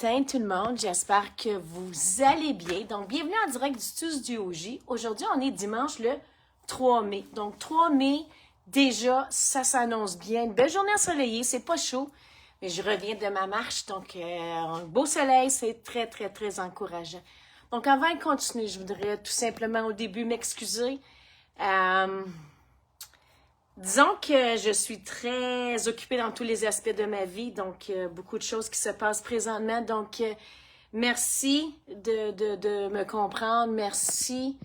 matin tout le monde, j'espère que vous allez bien. Donc, bienvenue en direct du Studio J. Aujourd'hui, on est dimanche le 3 mai. Donc, 3 mai, déjà, ça s'annonce bien. Une belle journée ensoleillée, c'est pas chaud, mais je reviens de ma marche. Donc, un beau soleil, c'est très, très, très encourageant. Donc, avant de continuer, je voudrais tout simplement au début m'excuser. Disons que je suis très occupée dans tous les aspects de ma vie, donc beaucoup de choses qui se passent présentement. Donc, merci de me comprendre, merci.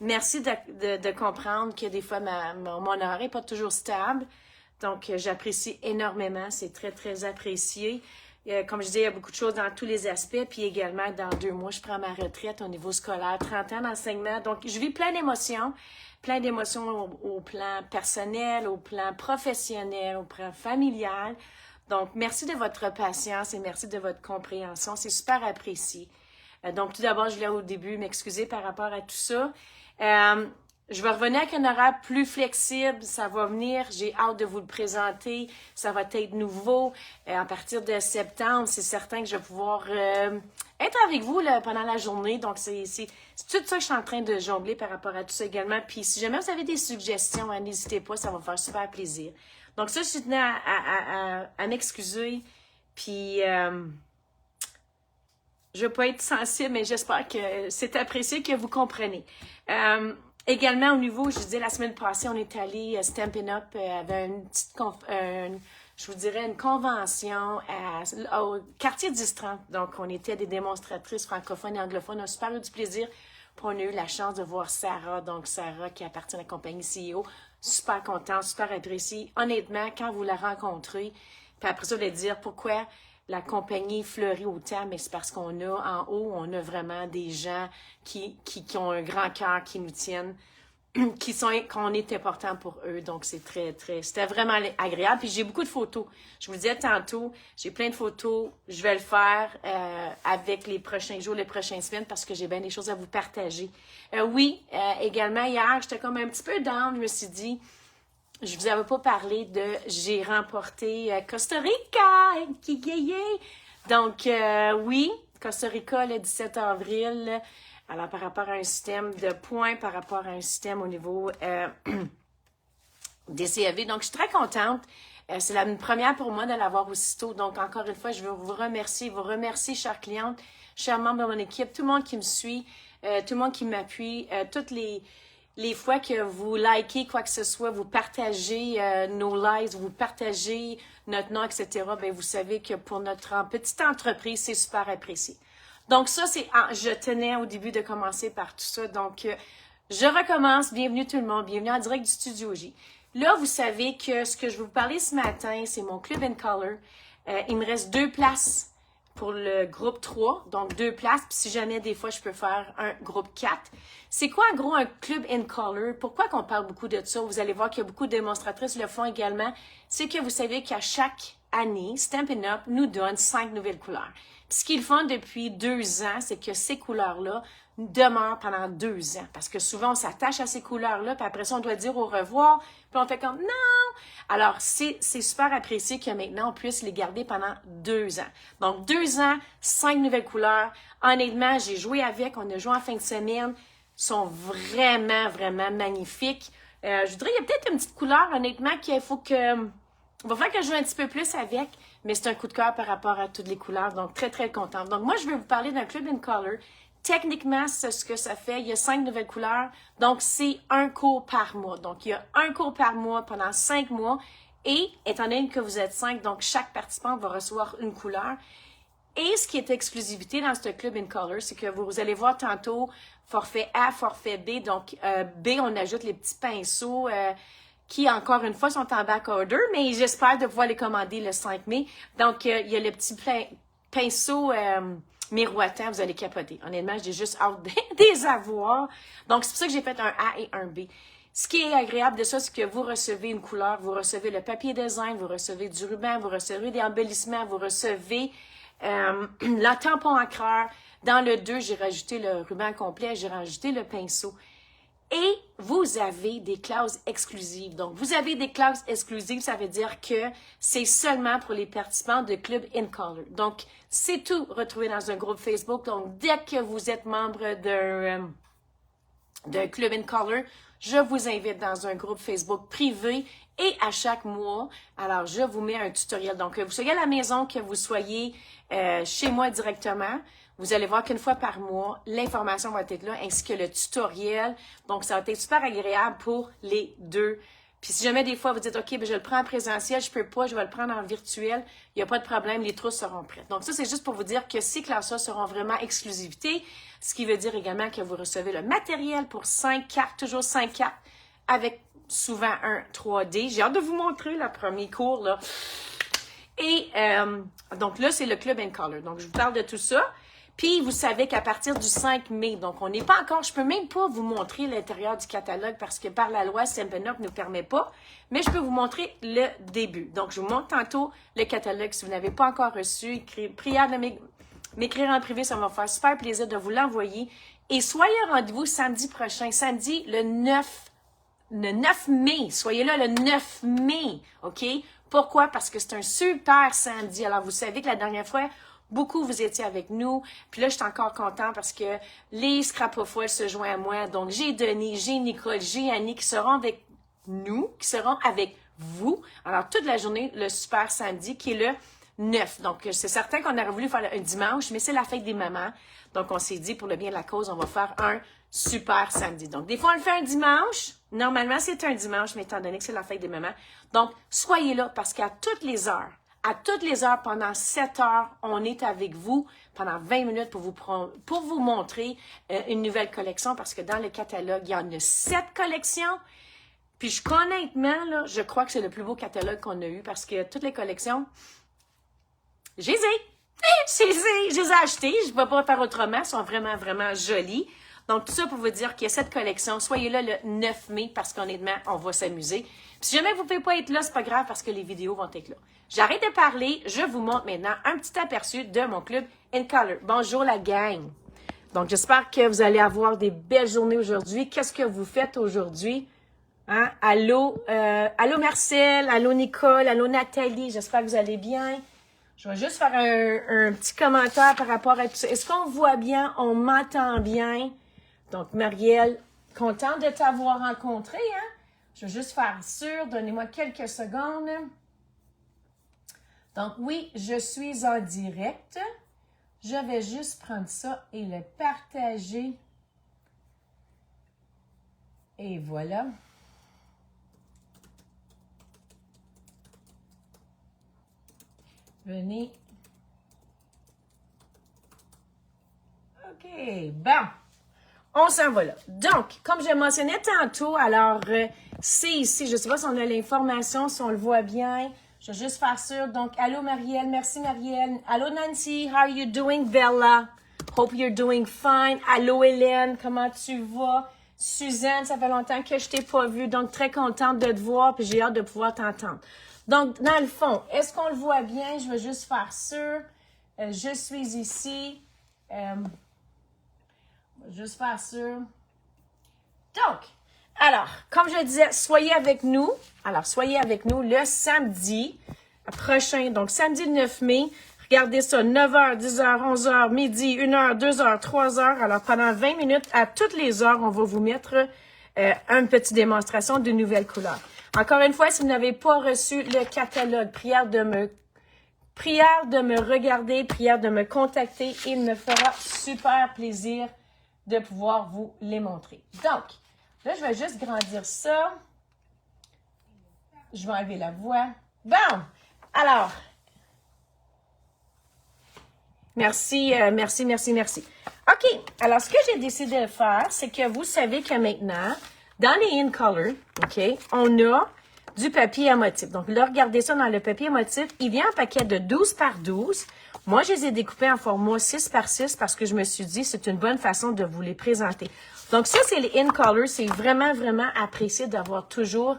Merci de comprendre que des fois, mon horaire n'est pas toujours stable. Donc, j'apprécie énormément, c'est très, très apprécié. Comme je dis, il y a beaucoup de choses dans tous les aspects. Puis également, dans 2 mois, je prends ma retraite au niveau scolaire, 30 ans d'enseignement. Donc, je vis plein d'émotions au plan personnel, au plan professionnel, au plan familial. Donc, merci de votre patience et merci de votre compréhension. C'est super apprécié. Donc, tout d'abord, je voulais au début m'excuser par rapport à tout ça. Je vais revenir avec un horaire plus flexible, ça va venir, j'ai hâte de vous le présenter, ça va être nouveau. À partir de septembre, c'est certain que je vais pouvoir être avec vous là, pendant la journée. Donc, c'est tout ça que je suis en train de jongler par rapport à tout ça également. Puis, si jamais vous avez des suggestions, hein, n'hésitez pas, ça va me faire super plaisir. Donc, ça, je tenais à m'excuser. Puis, je ne vais pas être sensible, mais j'espère que c'est apprécié, que vous comprenez. Également, au niveau, je disais, la semaine passée, on est allé Stampin' Up, avait une petite, je vous dirais, une convention au quartier 10-30. Donc, on était des démonstratrices francophones et anglophones. On a super eu du plaisir. Puis, on a eu la chance de voir Sarah, donc Sarah qui appartient à la compagnie CEO. Super contente, super appréciée. Honnêtement, quand vous la rencontrez, puis après ça, vous allez dire pourquoi la compagnie fleurit autant, mais c'est parce qu'on a en haut, on a vraiment des gens qui ont un grand cœur, qui nous tiennent, qu'on est important pour eux. Donc, c'est c'était vraiment agréable. Puis, j'ai beaucoup de photos. Je vous le disais tantôt, j'ai plein de photos. Je vais le faire avec les prochains jours, les prochaines semaines, parce que j'ai bien des choses à vous partager. Également, hier, j'étais comme un petit peu down. Je me suis dit, je vous avais pas parlé j'ai remporté Costa Rica, donc oui, Costa Rica le 17 avril. Alors par rapport à un système de points, par rapport à un système au niveau des CAV. Donc je suis très contente. C'est une première pour moi de l'avoir aussitôt. Donc encore une fois, je veux vous remercier, chères clientes, chers membres de mon équipe, tout le monde qui me suit, tout le monde qui m'appuie, toutes les fois que vous likez quoi que ce soit, vous partagez nos lives, vous partagez notre nom, etc., bien, vous savez que pour notre petite entreprise, c'est super apprécié. Donc ça, je tenais au début de commencer par tout ça. Donc, je recommence. Bienvenue tout le monde. Bienvenue en direct du Studio J. Là, vous savez que ce que je vais vous parler ce matin, c'est mon Club in Color. Il me reste 2 places pour le groupe 3, donc 2 places. Puis si jamais, des fois, je peux faire un groupe 4. C'est quoi, en gros, un Club in Color? Pourquoi qu'on parle beaucoup de ça? Vous allez voir qu'il y a beaucoup de démonstratrices le font également. C'est que vous savez qu'à chaque année, Stampin' Up nous donne 5 nouvelles couleurs. Puis ce qu'ils font depuis 2 ans, c'est que ces couleurs-là demeurent pendant 2 ans. Parce que souvent, on s'attache à ces couleurs-là, puis après ça, on doit dire au revoir, puis on fait comme « non ». Alors, c'est super apprécié que maintenant, on puisse les garder pendant 2 ans. Donc, 2 ans, 5 nouvelles couleurs. Honnêtement, j'ai joué avec, on a joué en fin de semaine. Ils sont vraiment, vraiment magnifiques. Je voudrais, il y a peut-être une petite couleur, honnêtement, qu'il faut que... Il va falloir que je joue un petit peu plus avec, mais c'est un coup de cœur par rapport à toutes les couleurs. Donc, très, très contente. Donc, moi, je vais vous parler d'un Club in Color. Techniquement, c'est ce que ça fait. Il y a 5 nouvelles couleurs. Donc, c'est un cours par mois. Donc, il y a un cours par mois pendant 5 mois. Et, étant donné que vous êtes 5, donc chaque participant va recevoir une couleur. Et ce qui est exclusivité dans ce Club in Color, c'est que vous allez voir tantôt forfait A, forfait B. Donc, B, on ajoute les petits pinceaux qui, encore une fois, sont en back order, mais j'espère de pouvoir les commander le 5 mai. Donc, il y a le petit pinceau miroitant, vous allez capoter. Honnêtement, j'ai juste hâte des avoir. Donc, c'est pour ça que j'ai fait un A et un B. Ce qui est agréable de ça, c'est que vous recevez une couleur, vous recevez le papier design, vous recevez du ruban, vous recevez des embellissements, vous recevez le tampon encreur. Dans le 2, j'ai rajouté le ruban complet, j'ai rajouté le pinceau. Et vous avez des clauses exclusives. Donc, vous avez des clauses exclusives, ça veut dire que c'est seulement pour les participants de Club In Color. Donc, c'est tout retrouvé dans un groupe Facebook. Donc, dès que vous êtes membre d'un Club In Color, je vous invite dans un groupe Facebook privé et à chaque mois, alors je vous mets un tutoriel. Donc, que vous soyez à la maison, que vous soyez chez moi directement, vous allez voir qu'une fois par mois, l'information va être là, ainsi que le tutoriel. Donc, ça va être super agréable pour les deux. Puis si jamais des fois vous dites, OK, ben je le prends en présentiel, je peux pas, je vais le prendre en virtuel, il n'y a pas de problème, les trousses seront prêtes. Donc ça, c'est juste pour vous dire que ces classes-là seront vraiment exclusivité, ce qui veut dire également que vous recevez le matériel pour 5 cartes, toujours 5 cartes, avec souvent un 3D. J'ai hâte de vous montrer le premier cours, là. Et donc là, c'est le Club In Color. Donc, je vous parle de tout ça. Puis, vous savez qu'à partir du 5 mai, donc on n'est pas encore, je peux même pas vous montrer l'intérieur du catalogue parce que par la loi, Simpenok ne nous permet pas, mais je peux vous montrer le début. Donc, je vous montre tantôt le catalogue. Si vous n'avez pas encore reçu, prière de m'écrire en privé, ça va me faire super plaisir de vous l'envoyer. Et soyez au rendez-vous samedi prochain, samedi le 9 mai. Soyez là le 9 mai, OK? Pourquoi? Parce que c'est un super samedi. Alors, vous savez que la dernière fois, beaucoup, vous étiez avec nous. Puis là, je suis encore content parce que les Scrapofolles se joignent à moi. Donc, j'ai Denis, j'ai Nicole, j'ai Annie qui seront avec nous, qui seront avec vous. Alors, toute la journée, le super samedi qui est le 9. Donc, c'est certain qu'on aurait voulu faire un dimanche, mais c'est la fête des mamans. Donc, on s'est dit, pour le bien de la cause, on va faire un super samedi. Donc, des fois, on le fait un dimanche. Normalement, c'est un dimanche, mais étant donné que c'est la fête des mamans. Donc, soyez là parce qu'à toutes les heures, pendant 7 heures, on est avec vous pendant 20 minutes pour vous montrer une nouvelle collection parce que dans le catalogue, il y en a 7 collections. Puis, honnêtement, là, je crois que c'est le plus beau catalogue qu'on a eu parce que toutes les collections, je les ai achetées. Je ne vais pas faire autrement. Elles sont vraiment, vraiment jolies. Donc, tout ça pour vous dire qu'il y a cette collection. Soyez là le 9 mai parce qu'honnêtement, on va s'amuser. Puis, si jamais vous ne pouvez pas être là, c'est pas grave parce que les vidéos vont être là. J'arrête de parler. Je vous montre maintenant un petit aperçu de mon club In Color. Bonjour la gang. Donc, j'espère que vous allez avoir des belles journées aujourd'hui. Qu'est-ce que vous faites aujourd'hui? Hein? Allô, allô Marcel, allô Nicole, allô Nathalie. J'espère que vous allez bien. Je vais juste faire un petit commentaire par rapport à tout ça. Est-ce qu'on voit bien? On m'entend bien? Donc, Marielle, contente de t'avoir rencontré, hein? Je vais juste faire sûr. Donnez-moi quelques secondes. Donc, oui, je suis en direct. Je vais juste prendre ça et le partager. Et voilà. Venez. OK, bon. On s'en va là. Donc, comme je mentionnais tantôt, alors, c'est ici. Je ne sais pas si on a l'information, si on le voit bien. Je vais juste faire sûr. Donc, allô Marielle. Merci Marielle. Allô Nancy. How are you doing, Bella? Hope you're doing fine. Allô Hélène. Comment tu vas? Suzanne, ça fait longtemps que je t'ai pas vue. Donc, très contente de te voir. Puis, j'ai hâte de pouvoir t'entendre. Donc, dans le fond, est-ce qu'on le voit bien? Je vais juste faire sûr. Je suis ici. Juste faire sûr. Donc, alors, comme je disais, soyez avec nous. Alors, soyez avec nous le samedi prochain. Donc, samedi 9 mai. Regardez ça, 9h, 10h, 11h, midi, 1h, 2h, 3h. Alors, pendant 20 minutes, à toutes les heures, on va vous mettre une petite démonstration de nouvelles couleurs. Encore une fois, si vous n'avez pas reçu le catalogue, prière de me regarder, prière de me contacter. Il me fera super plaisir de pouvoir vous les montrer. Donc, là, je vais juste grandir ça. Je vais enlever la voix. Bon, alors, merci. OK, alors ce que j'ai décidé de faire, c'est que vous savez que maintenant, dans les In Color, OK, on a du papier à motif. Donc là, regardez ça dans le papier à motif. Il vient en paquet de 12 par 12. Moi, je les ai découpés en format 6 par 6 parce que je me suis dit c'est une bonne façon de vous les présenter. Donc ça, c'est les In Color. C'est vraiment, vraiment apprécié d'avoir toujours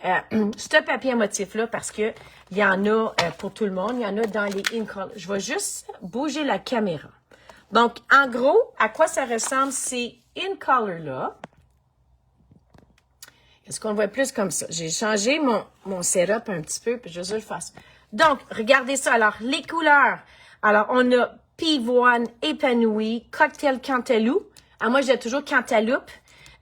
ce papier à motif-là parce que il y en a pour tout le monde. Il y en a dans les In Color. Je vais juste bouger la caméra. Donc, en gros, à quoi ça ressemble ces In Color-là? Est-ce qu'on le voit plus comme ça? J'ai changé mon setup un petit peu, puis je veux que je le fasse. Donc, regardez ça. Alors, les couleurs. Alors, on a pivoine épanoui, cocktail cantaloupe. Alors, moi, j'ai toujours cantaloupe,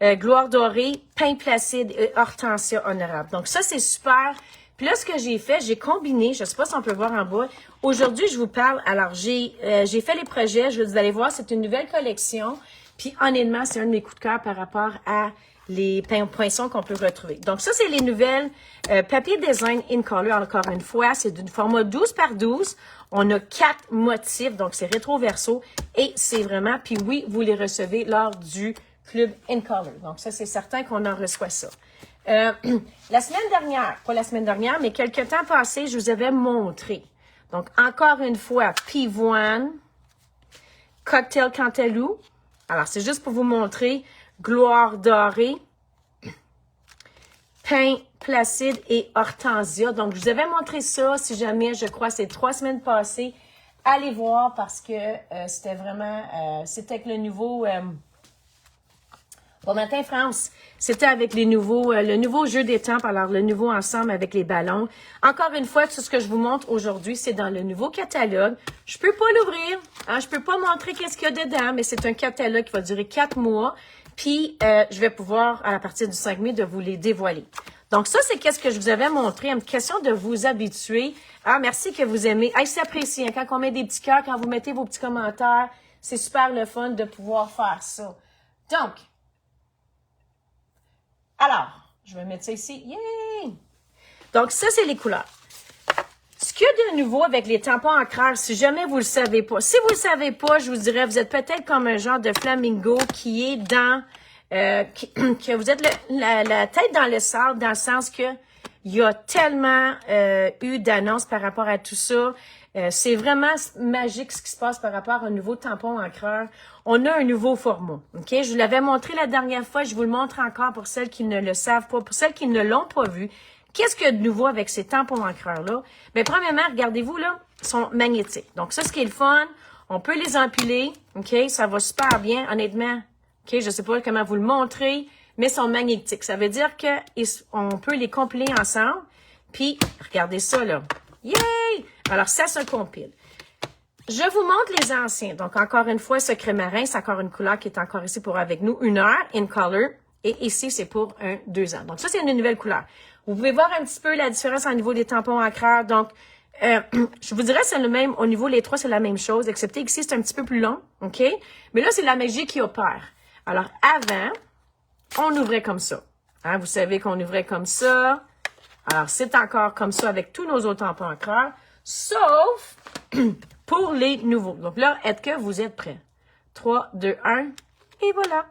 gloire dorée, pain placide et hortensia honorable. Donc, ça, c'est super. Puis là, ce que j'ai fait, j'ai combiné, je ne sais pas si on peut voir en bas. Aujourd'hui, je vous parle, alors j'ai fait les projets, vous allez voir, c'est une nouvelle collection. Puis honnêtement, c'est un de mes coups de cœur par rapport à les poinçons qu'on peut retrouver. Donc ça, c'est les nouvelles papier design in color, encore une fois. C'est d'une format 12 par 12. On a 4 motifs, donc c'est rétro-verso. Et c'est vraiment, puis oui, vous les recevez lors du club in color. Donc ça, c'est certain qu'on en reçoit ça. La semaine dernière, pas la semaine dernière, mais quelques temps passés, je vous avais montré. Donc, encore une fois, pivoine, cocktail cantaloupe. Alors, c'est juste pour vous montrer gloire dorée, pain placide et hortensia. Donc, je vous avais montré ça, si jamais, je crois, c'est 3 semaines passées. Allez voir parce que c'était vraiment, c'était avec le nouveau... Bon matin, France. C'était avec les nouveaux, le nouveau jeu des tempes, alors le nouveau ensemble avec les ballons. Encore une fois, tout ce que je vous montre aujourd'hui, c'est dans le nouveau catalogue. Je peux pas l'ouvrir, hein, je peux pas montrer qu'est-ce qu'il y a dedans, mais c'est un catalogue qui va durer 4 mois. Puis, je vais pouvoir, à partir du 5 mai, de vous les dévoiler. Donc, ça, c'est qu'est-ce que je vous avais montré. Une question de vous habituer. Ah, merci que vous aimez. Hey, c'est apprécié, hein, quand on met des petits cœurs, quand vous mettez vos petits commentaires, c'est super le fun de pouvoir faire ça. Donc, alors, je vais mettre ça ici. Yay! Donc, ça, c'est les couleurs. Ce qu'il y a de nouveau avec les tampons encreurs, si jamais vous le savez pas. Si vous le savez pas, je vous dirais, vous êtes peut-être comme un genre de flamingo qui est dans... que vous êtes la tête dans le sable, dans le sens que il y a tellement eu d'annonces par rapport à tout ça. C'est vraiment magique ce qui se passe par rapport au nouveau tampon encreur. On a un nouveau format. Ok, je vous l'avais montré la dernière fois, je vous le montre encore pour celles qui ne le savent pas, pour celles qui ne l'ont pas vu. Qu'est-ce qu'il y a de nouveau avec ces tampons encreurs-là? Bien, premièrement, regardez-vous, là, ils sont magnétiques. Donc, ça, ce qui est le fun, on peut les empiler. OK, ça va super bien, honnêtement. OK, je sais pas comment vous le montrer, mais ils sont magnétiques. Ça veut dire que on peut les compiler ensemble. Puis, regardez ça, là. Yay! Alors, ça se compile. Je vous montre les anciens. Donc, encore une fois, Secret Marin, c'est encore une couleur qui est encore ici pour avec nous. 1 heure, in color. Et ici, c'est pour 2 ans. Donc, ça, c'est une nouvelle couleur. Vous pouvez voir un petit peu la différence au niveau des tampons encreurs. Donc, je vous dirais c'est le même. Au niveau les 3, c'est la même chose, excepté ici, c'est un petit peu plus long. OK? Mais là, c'est la magie qui opère. Alors, avant, on ouvrait comme ça. Hein, vous savez qu'on ouvrait comme ça. Alors, c'est encore comme ça avec tous nos autres tampons encreurs, sauf pour les nouveaux. Donc là, est-ce que vous êtes prêts? 3, 2, 1, et voilà.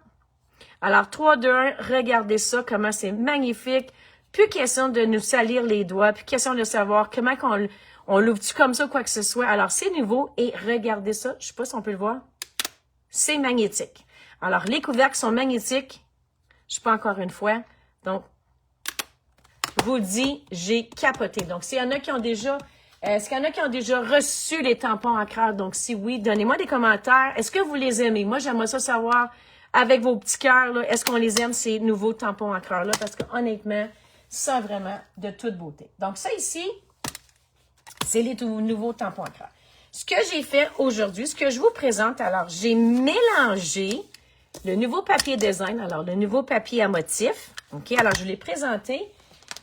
Alors, 3, 2, 1, regardez ça, comment c'est magnifique. Plus question de nous salir les doigts, plus question de savoir comment on l'ouvre-tu comme ça, quoi que ce soit. Alors, c'est nouveau et regardez ça. Je sais pas si on peut le voir. C'est magnétique. Alors, les couvercles sont magnétiques. Je sais pas encore une fois. Donc, je vous dis, j'ai capoté. Donc, s'il y en a qui ont déjà... Est-ce qu'il y en a qui ont déjà reçu les tampons encreurs? Donc, si oui, donnez-moi des commentaires. Est-ce que vous les aimez? Moi, j'aimerais ça savoir avec vos petits cœurs, là, est-ce qu'on les aime, ces nouveaux tampons encreurs-là? Parce que honnêtement, ça vraiment de toute beauté. Donc, ça ici, c'est les tout nouveaux tampons encreurs. Ce que j'ai fait aujourd'hui, ce que je vous présente, alors, j'ai mélangé le nouveau papier design, alors le nouveau papier à motif. OK, alors je l'ai présenté.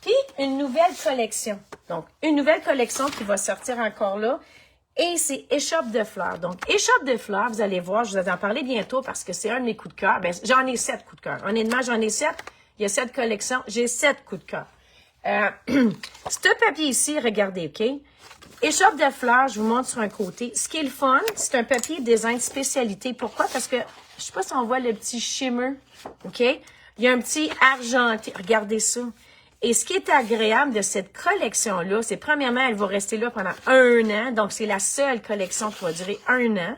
Puis, une nouvelle collection. Donc, une nouvelle collection qui va sortir encore là. Et c'est Échoppe de fleurs. Donc, Échoppe de fleurs, vous allez voir, je vais en parler bientôt parce que c'est un de mes coups de cœur. Ben, j'en ai 7 coups de cœur. Honnêtement, j'en ai 7. Il y a 7 collections. J'ai 7 coups de cœur. Ce papier ici, regardez, OK? Échoppe de fleurs, je vous montre sur un côté. Ce qui est le fun, c'est un papier design spécialité. Pourquoi? Parce que, je sais pas si on voit le petit shimmer, OK? Il y a un petit argenté. Regardez ça. Et ce qui est agréable de cette collection-là, c'est premièrement, elle va rester là pendant 1 an. Donc, c'est la seule collection qui va durer 1 an.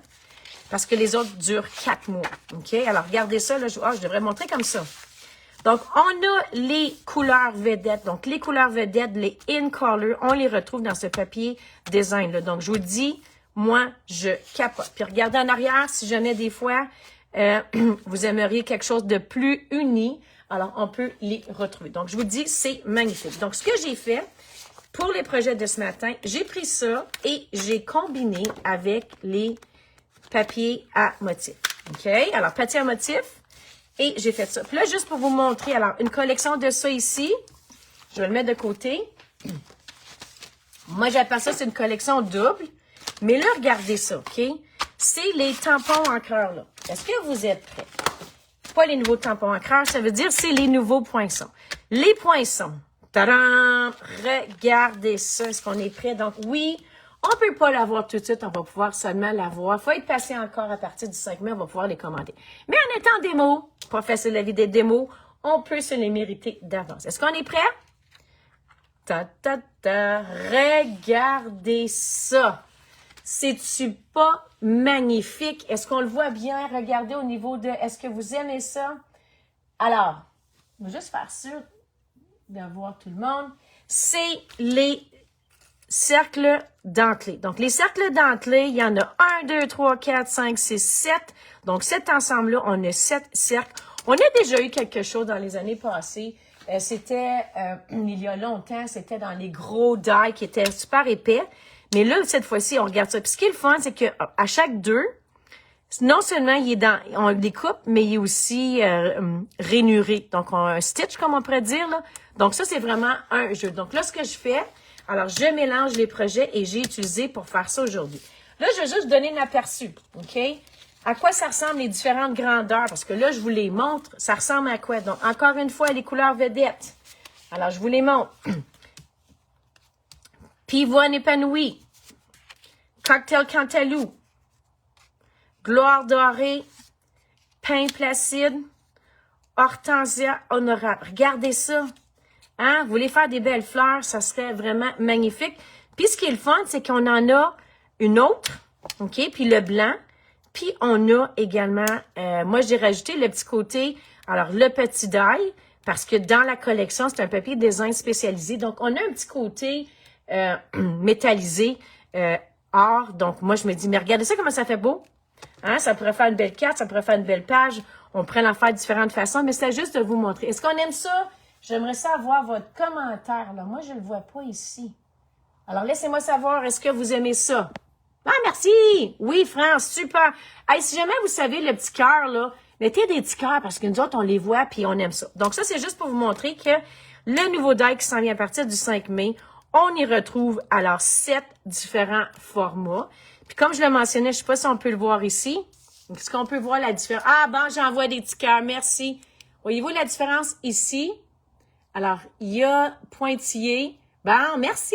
Parce que les autres durent 4 mois. OK? Alors, regardez ça. Là, je devrais montrer comme ça. Donc, on a les couleurs vedettes. Donc, les couleurs vedettes, les in color, on les retrouve dans ce papier design là. Donc, je vous dis, moi, je capote. Puis, regardez en arrière, si jamais des fois, vous aimeriez quelque chose de plus uni. Alors, on peut les retrouver. Donc, je vous dis, c'est magnifique. Donc, ce que j'ai fait pour les projets de ce matin, j'ai pris ça et j'ai combiné avec les papiers à motifs. OK? Alors, papier à motifs. Et j'ai fait ça. Puis là, juste pour vous montrer, alors, une collection de ça ici. Je vais le mettre de côté. Moi, j'appelle ça, c'est une collection double. Mais là, regardez ça, OK? C'est les tampons encreurs, là. Est-ce que vous êtes prêts? Pas les nouveaux tampons encreurs, ça veut dire c'est les nouveaux poinçons. Les poinçons. Tadam! Regardez ça. Est-ce qu'on est prêt? Donc, oui, on peut pas l'avoir tout de suite. On va pouvoir seulement l'avoir. Il faut être patient encore à partir du 5 mai. On va pouvoir les commander. Mais en étant démo, pas facile la vie des démos, on peut se les mériter d'avance. Est-ce qu'on est prêt? Regardez ça. C'est-tu pas magnifique? Est-ce qu'on le voit bien? Regardez au niveau de... Est-ce que vous aimez ça? Alors, je vais juste faire sûr d'avoir tout le monde. C'est les cercles dentelés. Donc, les cercles dentelés, il y en a 1, 2, 3, 4, 5, 6, 7. Donc, cet ensemble-là, on a 7 cercles. On a déjà eu quelque chose dans les années passées. C'était, il y a longtemps, c'était dans les gros die qui étaient super épais. Mais là, cette fois-ci, on regarde ça. Puis ce qui est le fun, c'est que à chaque deux, non seulement il est dans, on le découpe, mais il est aussi rainuré. Donc, on a un stitch, comme on pourrait dire, là. Donc, ça, c'est vraiment un jeu. Donc, là, ce que je fais, alors, je mélange les projets et j'ai utilisé pour faire ça aujourd'hui. Là, je vais juste donner un aperçu, OK? À quoi ça ressemble les différentes grandeurs? Parce que là, je vous les montre. Ça ressemble à quoi? Donc, encore une fois, les couleurs vedettes. Alors, je vous les montre. Pivoine épanouie. Cocktail Cantalou. Gloire dorée. Pain placide. Hortensia honorable. Regardez ça. Hein? Vous voulez faire des belles fleurs, ça serait vraiment magnifique. Puis, ce qui est le fun, c'est qu'on en a une autre. OK? Puis, le blanc. Puis, on a également, moi, j'ai rajouté le petit côté, alors, le petit die, parce que dans la collection, c'est un papier design spécialisé. Donc, on a un petit côté métallisé, or. Donc, moi, je me dis, mais regardez ça, comment ça fait beau. Hein? Ça pourrait faire une belle carte, ça pourrait faire une belle page. On pourrait en faire de différentes façons, mais c'est juste de vous montrer. Est-ce qu'on aime ça? J'aimerais savoir votre commentaire, là. Moi, je ne le vois pas ici. Alors, laissez-moi savoir, est-ce que vous aimez ça? Ah, merci! Oui, France, super! Hey, si jamais vous savez le petit cœur, là, mettez des petits cœurs parce que nous autres, on les voit puis on aime ça. Donc, ça, c'est juste pour vous montrer que le nouveau die qui s'en vient à partir du 5 mai, on y retrouve alors 7 différents formats. Puis, comme je le mentionnais, je ne sais pas si on peut le voir ici. Est-ce qu'on peut voir la différence? Ah, bon, j'envoie des petits cœurs, merci. Voyez-vous la différence ici? Alors, il y a pointillé. Bon, merci!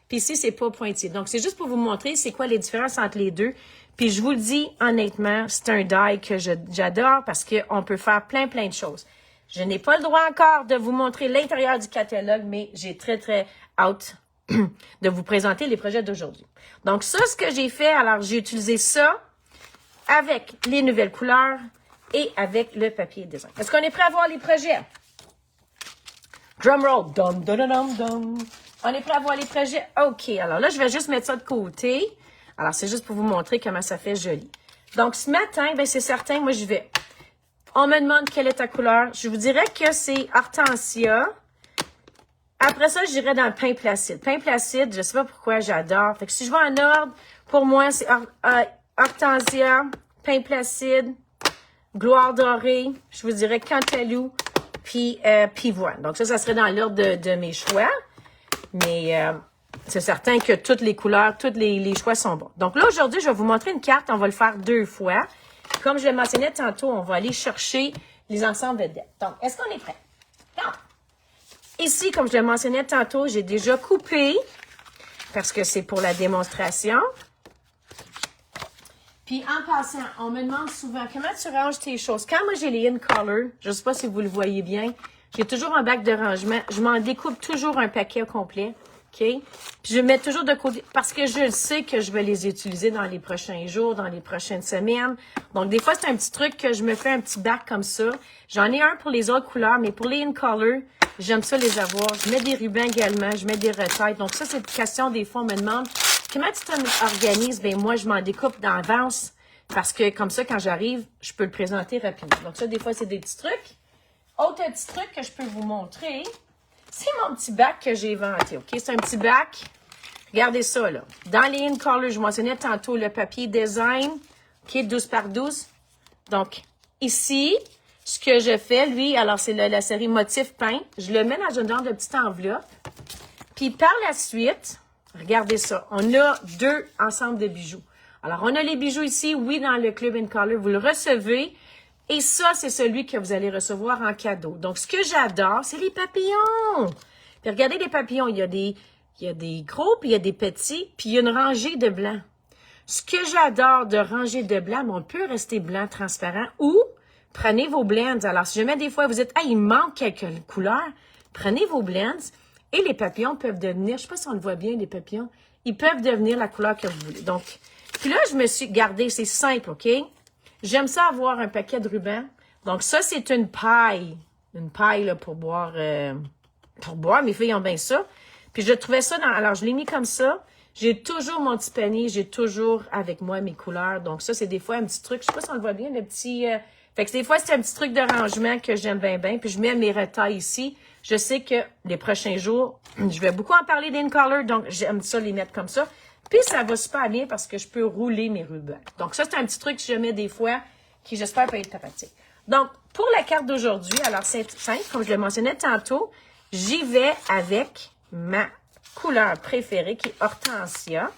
Puis ici, c'est pas pointillé. Donc, c'est juste pour vous montrer c'est quoi les différences entre les deux. Puis, je vous le dis, honnêtement, c'est un die que j'adore parce qu'on peut faire plein de choses. Je n'ai pas le droit encore de vous montrer l'intérieur du catalogue, mais j'ai très hâte de vous présenter les projets d'aujourd'hui. Donc, ça, ce que j'ai fait, alors, j'ai utilisé ça avec les nouvelles couleurs et avec le papier design. Est-ce qu'on est prêt à voir les projets? Drum roll. Dum, dum, dum, dum. On est prêt à voir les projets? OK. Alors là, je vais juste mettre ça de côté. Alors, c'est juste pour vous montrer comment ça fait joli. Donc, ce matin, ben c'est certain, moi, je vais. On me demande quelle est ta couleur. Je vous dirais que c'est Hortensia. Après ça, j'irai dans le pain placide. Pain placide, je sais pas pourquoi, j'adore. Fait que si je vais en ordre, pour moi, c'est Hortensia, pain placide, gloire dorée, je vous dirais Cantalou, puis pivoine. Donc ça serait dans l'ordre de mes choix. Mais c'est certain que toutes les couleurs, tous les choix sont bons. Donc là, aujourd'hui, je vais vous montrer une carte. On va le faire 2 fois. Comme je le mentionnais tantôt, on va aller chercher les ensembles vedettes. Donc, est-ce qu'on est prêt? Donc, ici, comme je le mentionnais tantôt, j'ai déjà coupé parce que c'est pour la démonstration. Puis, en passant, on me demande souvent comment tu ranges tes choses. Quand moi, j'ai les in color, je ne sais pas si vous le voyez bien, j'ai toujours un bac de rangement. Je m'en découpe toujours un paquet au complet. OK? Puis, je mets toujours de côté parce que je sais que je vais les utiliser dans les prochains jours, dans les prochaines semaines. Donc, des fois, c'est un petit truc que je me fais un petit bac comme ça. J'en ai un pour les autres couleurs, mais pour les in color, j'aime ça les avoir. Je mets des rubans également, je mets des retailles. Donc, ça, c'est une question, des fois, on me demande comment tu t'organises? Ben moi, je m'en découpe d'avance parce que comme ça, quand j'arrive, je peux le présenter rapidement. Donc, ça, des fois, c'est des petits trucs. autre petit truc que je peux vous montrer, c'est mon petit bac que j'ai inventé, OK? C'est un petit bac. Regardez ça, là. Dans les in-color, je mentionnais tantôt le papier design, OK, 12 par 12. Donc, ici, ce que je fais, lui, alors c'est la série motif peint. Je le mets dans une genre de petite enveloppe. Puis par la suite, regardez ça. On a 2 ensembles de bijoux. Alors, on a les bijoux ici, oui, dans le Club in-color, vous le recevez. Et ça, c'est celui que vous allez recevoir en cadeau. Donc, ce que j'adore, c'est les papillons. Puis regardez les papillons, il y a des gros, puis il y a des petits, puis il y a une rangée de blancs. Ce que j'adore de ranger de blanc, mais on peut rester blanc transparent, ou prenez vos blends. Alors, si jamais des fois vous dites, ah, il manque quelques couleurs, prenez vos blends et les papillons peuvent devenir, je ne sais pas si on le voit bien, les papillons, ils peuvent devenir la couleur que vous voulez. Donc, puis là, je me suis gardé, c'est simple, OK? J'aime ça avoir un paquet de rubans. Donc, ça, c'est une paille. Une paille, là, pour boire. Mes filles ont bien ça. Puis, je trouvais ça alors, je l'ai mis comme ça. J'ai toujours mon petit panier. J'ai toujours avec moi mes couleurs. Donc, ça, c'est des fois un petit truc. Je sais pas si on le voit bien, le petit... Fait que des fois, c'est un petit truc de rangement que j'aime bien. Puis, je mets mes retails ici. Je sais que les prochains jours, je vais beaucoup en parler d'in-color. Donc, j'aime ça les mettre comme ça. Puis, ça va super bien parce que je peux rouler mes rubans. Donc, ça, c'est un petit truc que je mets des fois qui, j'espère, peut être pratique. Donc, pour la carte d'aujourd'hui, alors, c'est simple, comme je le mentionnais tantôt, j'y vais avec ma couleur préférée qui est Hortensia.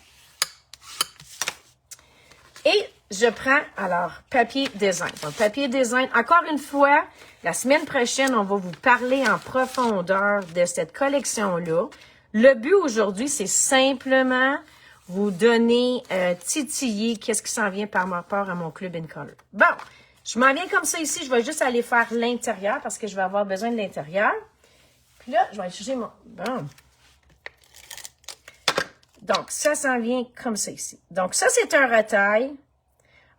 Et je prends, alors, papier design. Donc, papier design, encore une fois, la semaine prochaine, on va vous parler en profondeur de cette collection-là. Le but aujourd'hui, c'est simplement vous donner, titiller qu'est-ce qui s'en vient par rapport à mon Club in-color. Bon, je m'en viens comme ça ici. Je vais juste aller faire l'intérieur parce que je vais avoir besoin de l'intérieur. Puis là, je vais aller chercher mon... Bon. Donc, ça s'en vient comme ça ici. Donc, ça, c'est un retail.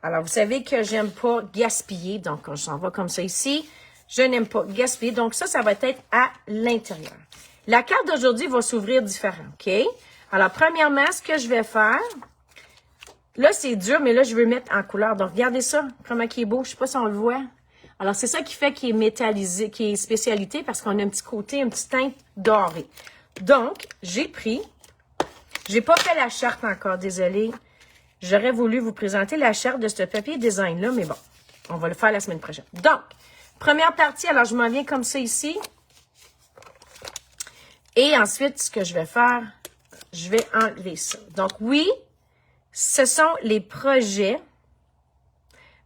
Alors, vous savez que j'aime pas gaspiller. Donc, on s'en va comme ça ici. Je n'aime pas gaspiller. Donc, ça va être à l'intérieur. La carte d'aujourd'hui va s'ouvrir différent, OK? Alors, premièrement, ce que je vais faire, là, c'est dur, mais là, je veux mettre en couleur. Donc, regardez ça, comment il est beau. Je sais pas si on le voit. Alors, c'est ça qui fait qu'il est métallisé, qui est spécialité, parce qu'on a un petit côté, un petit teinte doré. Donc, j'ai pas fait la charte encore, désolée. J'aurais voulu vous présenter la charte de ce papier design-là, mais bon, on va le faire la semaine prochaine. Donc, première partie, alors je m'en viens comme ça ici. Et ensuite, ce que je vais faire, je vais enlever ça. Donc, oui, ce sont les projets.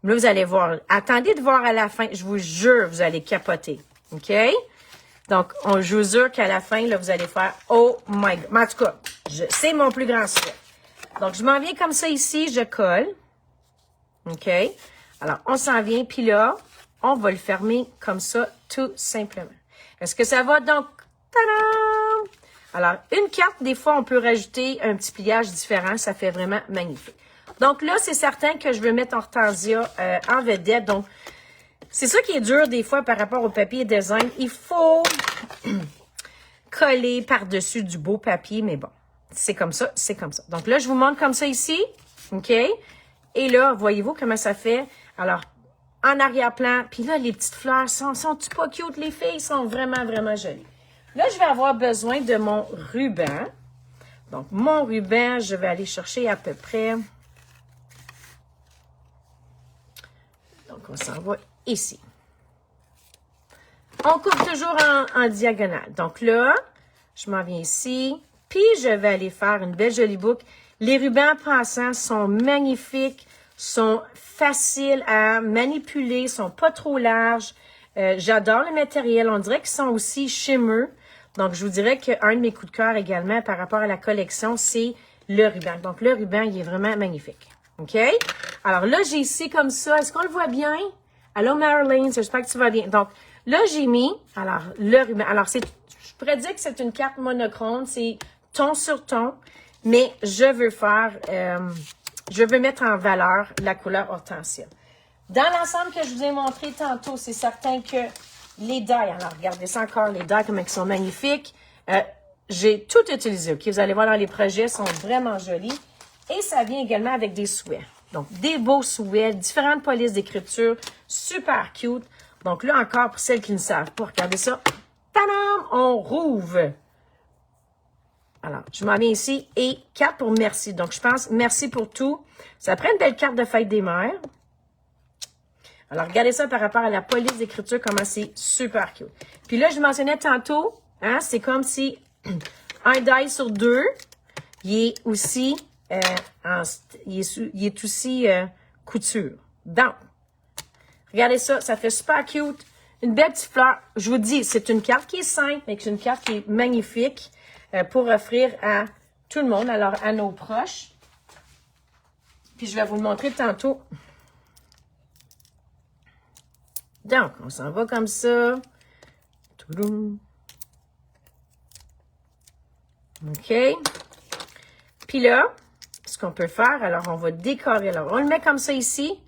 Là, vous allez voir. Attendez de voir à la fin. Je vous jure, vous allez capoter. OK? Donc, je vous jure qu'à la fin, là, vous allez faire « Oh my God! » Mais en tout cas, c'est mon plus grand souhait. Donc, je m'en viens comme ça ici. Je colle. OK? Alors, on s'en vient. Puis là, on va le fermer comme ça, tout simplement. Est-ce que ça va? Donc, tadam! Alors, une carte, des fois, on peut rajouter un petit pliage différent. Ça fait vraiment magnifique. Donc là, c'est certain que je veux mettre Hortensia en vedette. Donc, c'est ça qui est dur des fois par rapport au papier design. Il faut coller par-dessus du beau papier, mais bon, c'est comme ça, c'est comme ça. Donc là, je vous montre comme ça ici, OK? Et là, voyez-vous comment ça fait? Alors, en arrière-plan, puis là, les petites fleurs sont-tu pas cute? Les filles sont vraiment, vraiment jolies. Là, je vais avoir besoin de mon ruban. Donc, mon ruban, je vais aller chercher à peu près... Donc, on s'en va ici. On coupe toujours en diagonale. Donc là, je m'en viens ici. Puis, je vais aller faire une belle jolie boucle. Les rubans passants sont magnifiques, sont faciles à manipuler, sont pas trop larges. J'adore le matériel. On dirait qu'ils sont aussi shimmer. Donc, je vous dirais qu'un de mes coups de cœur également par rapport à la collection, c'est le ruban. Donc, le ruban, il est vraiment magnifique. OK? Alors là, j'ai ici comme ça. Est-ce qu'on le voit bien? Allô, Marilyn, j'espère que tu vas bien. Donc, là, j'ai mis, alors, le ruban. Alors, je pourrais dire que c'est une carte monochrome. C'est ton sur ton. Mais je veux mettre en valeur la couleur Hortensia. Dans l'ensemble que je vous ai montré tantôt, c'est certain que les die, alors regardez ça encore, les die, comme ils sont magnifiques. J'ai tout utilisé, OK? Vous allez voir dans les projets, sont vraiment jolis. Et ça vient également avec des souhaits. Donc, des beaux souhaits, différentes polices d'écriture, super cute. Donc là encore, pour celles qui ne savent pas, regardez ça. Tadam! On rouvre. Alors, je m'en viens ici. Et carte pour merci. Donc, je pense merci pour tout. Ça prend une belle carte de fête des mères. Alors, regardez ça par rapport à la police d'écriture, comment c'est super cute. Puis là, je mentionnais tantôt, hein, c'est comme si un die sur deux, il est aussi, il est aussi couture. Donc, regardez ça, ça fait super cute. Une belle petite fleur. Je vous dis, c'est une carte qui est simple, mais c'est une carte qui est magnifique pour offrir à tout le monde, alors à nos proches. Puis je vais vous le montrer tantôt. Donc, on s'en va comme ça. Toudoum. OK. Puis là, ce qu'on peut faire, alors on va décorer. Alors, on le met comme ça ici.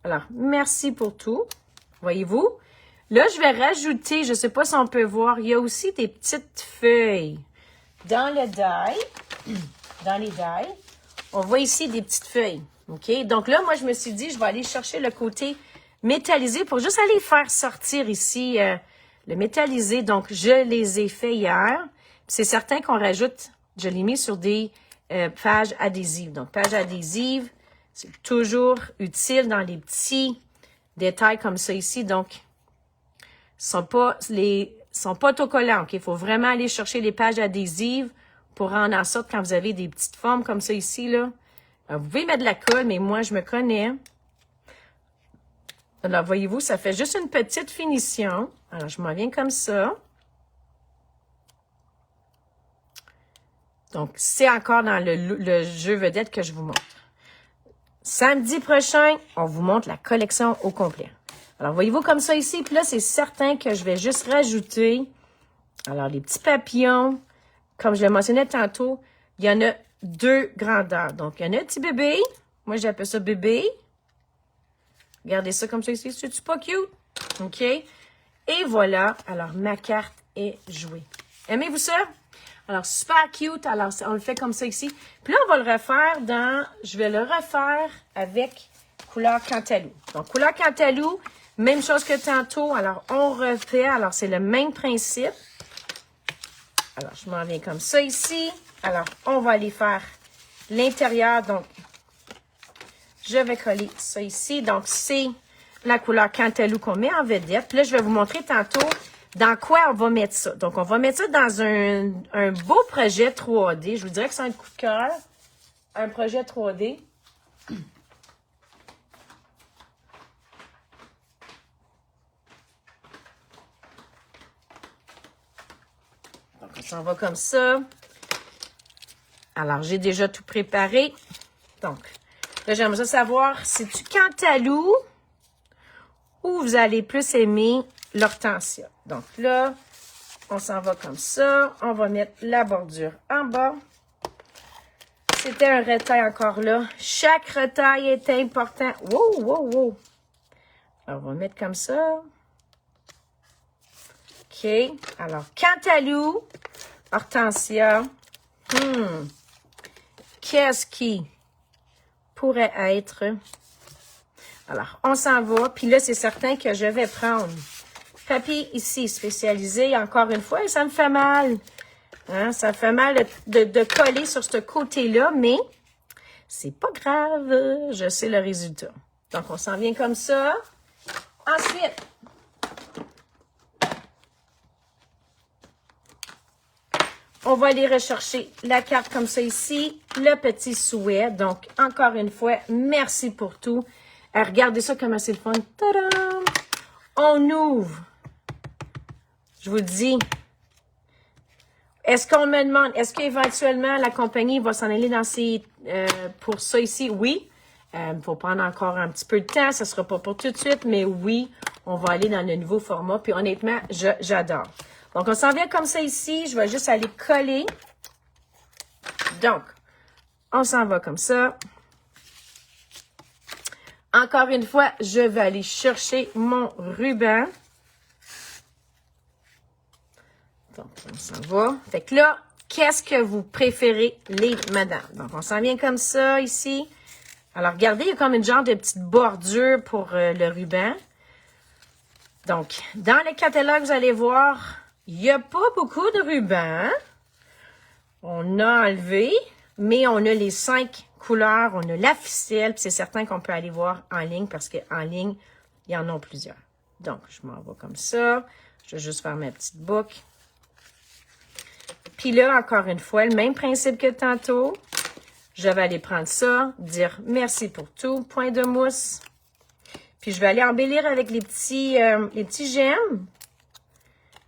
Alors, merci pour tout. Voyez-vous? Là, je vais rajouter, je ne sais pas si on peut voir, il y a aussi des petites feuilles. Dans le die, dans les die, on voit ici des petites feuilles. OK? Donc là, moi, je me suis dit, je vais aller chercher le côté métallisé pour juste aller faire sortir ici le métallisé. Donc, je les ai fait hier. C'est certain qu'on rajoute, je l'ai mis sur des pages adhésives. Donc, pages adhésives, c'est toujours utile dans les petits détails comme ça ici. Donc, sont pas autocollants. OK? Il faut vraiment aller chercher les pages adhésives pour rendre en sorte quand vous avez des petites formes comme ça ici, là. Alors, vous pouvez mettre de la colle, mais moi, je me connais. Alors, voyez-vous, ça fait juste une petite finition. Alors, je m'en viens comme ça. Donc, c'est encore dans le jeu vedette que je vous montre. Samedi prochain, on vous montre la collection au complet. Alors, voyez-vous comme ça ici. Puis là, c'est certain que je vais juste rajouter, alors, les petits papillons. Comme je le mentionnais tantôt, il y en a deux grandeurs. Donc, il y en a un petit bébé. Moi, j'appelle ça bébé. Regardez ça comme ça ici. C'est-tu pas cute? OK. Et voilà. Alors, ma carte est jouée. Aimez-vous ça? Alors, super cute. Alors, on le fait comme ça ici. Puis là, on va le refaire je vais le refaire avec couleur Cantalou. Donc, couleur Cantalou, même chose que tantôt. Alors, on refait. Alors, c'est le même principe. Alors, je m'en viens comme ça ici. Alors, on va aller faire l'intérieur. Donc, je vais coller ça ici. Donc, c'est la couleur Cantalou qu'on met en vedette. Puis là, je vais vous montrer tantôt dans quoi on va mettre ça. Donc, on va mettre ça dans un beau projet 3D. Je vous dirais que c'est un coup de cœur. Un projet 3D. Donc, on s'en va comme ça. Alors, j'ai déjà tout préparé. Donc, là, j'aimerais ça savoir si tu Cantalou ou vous allez plus aimer l'hortensia. Donc là, on s'en va comme ça. On va mettre la bordure en bas. C'était un retail encore là. Chaque retail est important. Wow, wow, wow. Alors, on va mettre comme ça. OK. Alors, Cantalou, hortensia. Qu'est-ce qui pourrait être? Alors, on s'en va. Puis là, c'est certain que je vais prendre papier ici spécialisé. Encore une fois, ça me fait mal. Hein? Ça me fait mal de coller sur ce côté-là, mais c'est pas grave. Je sais le résultat. Donc, on s'en vient comme ça. Ensuite, on va aller rechercher la carte comme ça ici, le petit souhait. Donc, encore une fois, merci pour tout. Regardez ça comment c'est le fun. Tadam! On ouvre. Je vous dis, est-ce qu'on me demande, est-ce qu'éventuellement la compagnie va s'en aller dans pour ça ici? Oui. Il faut prendre encore un petit peu de temps. Ça ne sera pas pour tout de suite, mais oui, on va aller dans le nouveau format. Puis honnêtement, j'adore. Donc, on s'en vient comme ça ici. Je vais juste aller coller. Donc, on s'en va comme ça. Encore une fois, je vais aller chercher mon ruban. Donc, on s'en va. Fait que là, qu'est-ce que vous préférez, les madames? Donc, on s'en vient comme ça ici. Alors, regardez, il y a comme une genre de petite bordure pour le ruban. Donc, dans le catalogue, vous allez voir, il n'y a pas beaucoup de rubans. On a enlevé, mais on a les 5 couleurs, on a la ficelle, puis c'est certain qu'on peut aller voir en ligne parce qu'en ligne, il y en a plusieurs. Donc, je m'en vais comme ça. Je vais juste faire ma petite boucle. Puis là, encore une fois, le même principe que tantôt. Je vais aller prendre ça, dire merci pour tout, point de mousse. Puis je vais aller embellir avec les petits gemmes,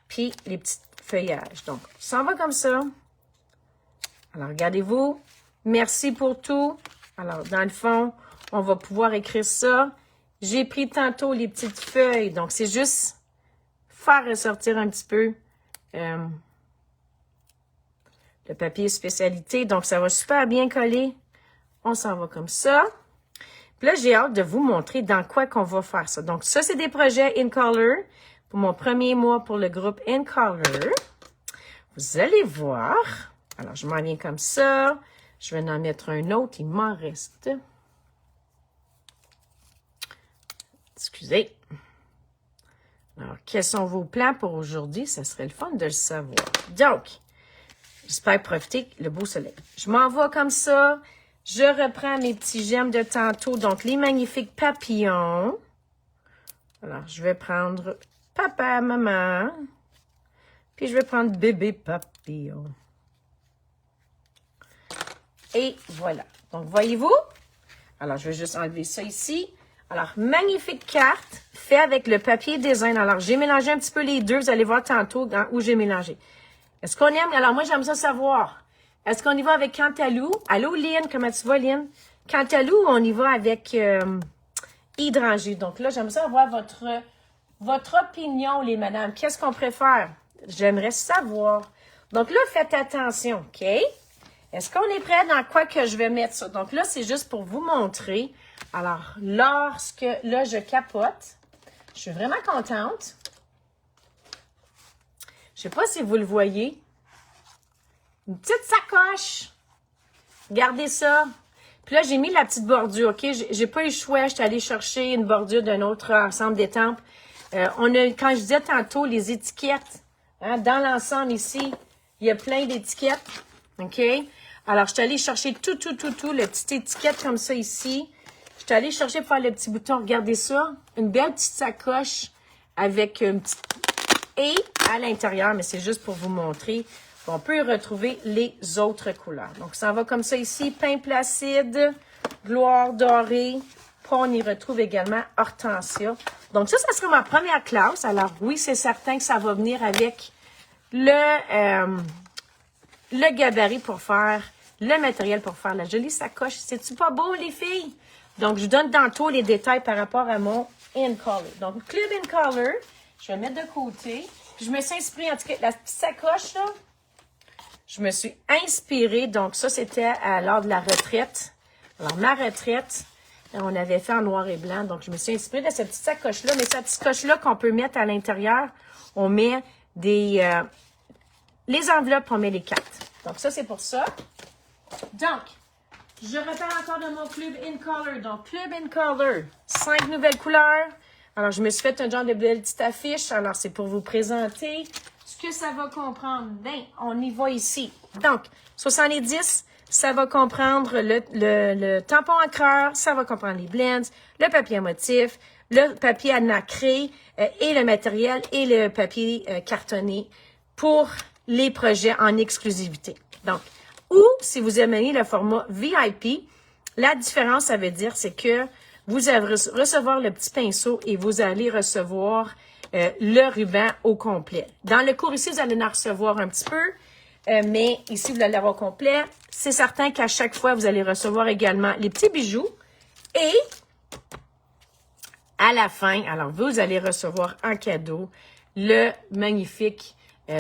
puis les petits feuillages. Donc, ça va comme ça. Alors, regardez-vous. Merci pour tout. Alors, dans le fond, on va pouvoir écrire ça. J'ai pris tantôt les petites feuilles. Donc, c'est juste faire ressortir un petit peu le papier spécialité. Donc, ça va super bien coller. On s'en va comme ça. Puis là, j'ai hâte de vous montrer dans quoi qu'on va faire ça. Donc, ça, c'est des projets In Color pour mon premier mois pour le groupe In Color. Vous allez voir. Alors, je m'en viens comme ça. Je vais en mettre un autre. Il m'en reste. Excusez. Alors, quels sont vos plans pour aujourd'hui? Ça serait le fun de le savoir. Donc, j'espère profiter le beau soleil. Je m'en vais comme ça. Je reprends mes petits gemmes de tantôt. Donc, les magnifiques papillons. Alors, je vais prendre papa, maman. Puis, je vais prendre bébé papillon. Et voilà. Donc, voyez-vous? Alors, je vais juste enlever ça ici. Alors, magnifique carte fait avec le papier design. Alors, j'ai mélangé un petit peu les deux. Vous allez voir tantôt où j'ai mélangé. Est-ce qu'on aime? Alors, moi, j'aime ça savoir. Est-ce qu'on y va avec Cantalou? Allô, Lynn? Comment tu vas, Lynn? Cantalou, on y va avec hydrangé. Donc là, j'aime ça avoir votre opinion, les madames. Qu'est-ce qu'on préfère? J'aimerais savoir. Donc là, faites attention, OK? Est-ce qu'on est prêt dans quoi que je vais mettre ça? Donc là, c'est juste pour vous montrer. Alors, lorsque, là, je capote, je suis vraiment contente. Je sais pas si vous le voyez. Une petite sacoche. Regardez ça. Puis là, j'ai mis la petite bordure, OK? J'ai pas eu le choix. Je suis allée chercher une bordure d'un autre ensemble d'étampes. On a, quand je disais tantôt, les étiquettes. Hein, dans l'ensemble ici, il y a plein d'étiquettes. OK? Alors, je suis allée chercher tout, les petites étiquettes comme ça ici. Je suis allée chercher pour faire le petit bouton. Regardez ça. Une belle petite sacoche avec une petite... Et à l'intérieur, mais c'est juste pour vous montrer, on peut y retrouver les autres couleurs. Donc, ça va comme ça ici. Pain placide, gloire dorée. Puis, on y retrouve également hortensia. Donc, ça sera ma première classe. Alors, oui, c'est certain que ça va venir avec le gabarit pour faire le matériel pour faire la jolie sacoche. C'est-tu pas beau, les filles? Donc, je vous donne tantôt les détails par rapport à mon In Color. Donc, Club In Color, je vais mettre de côté. Puis, je me suis inspirée, en tout cas, la petite sacoche, là, je me suis inspirée. Donc, ça, c'était lors de la retraite. Alors, ma retraite, on avait fait en noir et blanc. Donc, je me suis inspirée de cette petite sacoche-là. Mais cette sacoche-là qu'on peut mettre à l'intérieur, on met les enveloppes, on met les cartes. Donc, ça, c'est pour ça. Donc, je reparle encore de mon Club In Color. Donc, Club In Color, 5 nouvelles couleurs. Alors, je me suis fait un genre de belle petite affiche. Alors, c'est pour vous présenter ce que ça va comprendre. Bien, on y va ici. Donc, 70, ça va comprendre le tampon encreur, ça va comprendre les blends, le papier à motif, le papier à nacré et le matériel et le papier cartonné pour les projets en exclusivité. Donc, ou si vous aimez le format VIP, la différence, ça veut dire, c'est que vous allez recevoir le petit pinceau et vous allez recevoir le ruban au complet. Dans le cours ici, vous allez en recevoir un petit peu, mais ici, vous allez l'avoir complet. C'est certain qu'à chaque fois, vous allez recevoir également les petits bijoux et à la fin, alors vous allez recevoir en cadeau le magnifique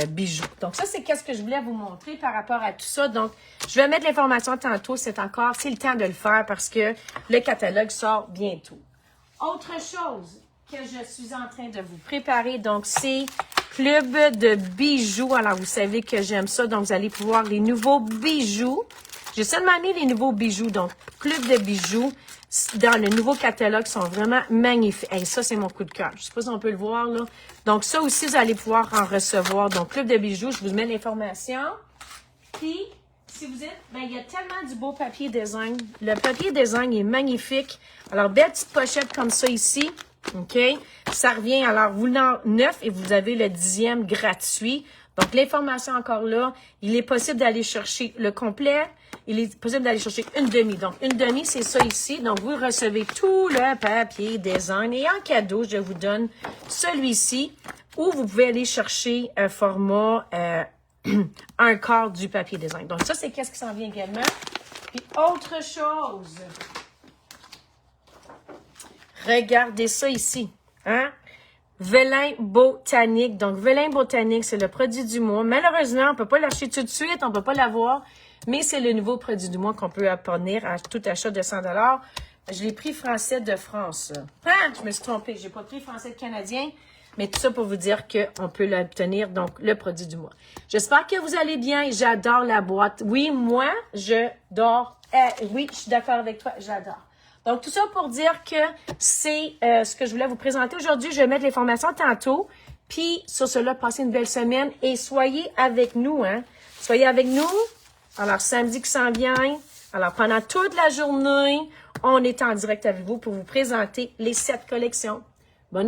bijoux. Donc ça, c'est qu'est-ce que je voulais vous montrer par rapport à tout ça. Donc, je vais mettre l'information tantôt, c'est le temps de le faire parce que le catalogue sort bientôt. Autre chose que je suis en train de vous préparer, donc c'est Club de bijoux. Alors, vous savez que j'aime ça, donc vous allez pouvoir les nouveaux bijoux. J'ai seulement mis les nouveaux bijoux. Donc, club de bijoux dans le nouveau catalogue sont vraiment magnifiques. Hey, ça, c'est mon coup de cœur. Je sais pas si on peut le voir, là. Donc, ça aussi, vous allez pouvoir en recevoir. Donc, club de bijoux, je vous mets l'information. Puis, si vous êtes, ben, il y a tellement du beau papier design. Le papier design est magnifique. Alors, belle petite pochette comme ça ici. OK? Ça revient, alors, vous l'en 9 et vous avez le 10e gratuit. Donc, l'information encore là. Il est possible d'aller chercher le complet. Il est possible d'aller chercher une demi. Donc, une demi, c'est ça ici. Donc, vous recevez tout le papier design. Et en cadeau, je vous donne celui-ci où vous pouvez aller chercher un format un quart du papier design. Donc, ça, c'est qu'est-ce qui s'en vient également. Puis, autre chose. Regardez ça ici. Hein? Velin botanique. Donc, velin botanique, c'est le produit du mois. Malheureusement, on ne peut pas l'acheter tout de suite. On ne peut pas l'avoir. Mais c'est le nouveau produit du mois qu'on peut obtenir à tout achat de 100 $. Je l'ai pris français de France. Ah, je me suis trompée. Je n'ai pas pris français de canadien. Mais tout ça pour vous dire qu'on peut l'obtenir, donc, le produit du mois. J'espère que vous allez bien. J'adore la boîte. Oui, moi, j'adore. Oui, je suis d'accord avec toi. J'adore. Donc, tout ça pour dire que c'est ce que je voulais vous présenter aujourd'hui. Je vais mettre les formations tantôt. Puis, sur cela, passez une belle semaine et soyez avec nous, hein. Soyez avec nous. Alors, samedi qui s'en vient. Alors, pendant toute la journée, on est en direct avec vous pour vous présenter les 7 collections.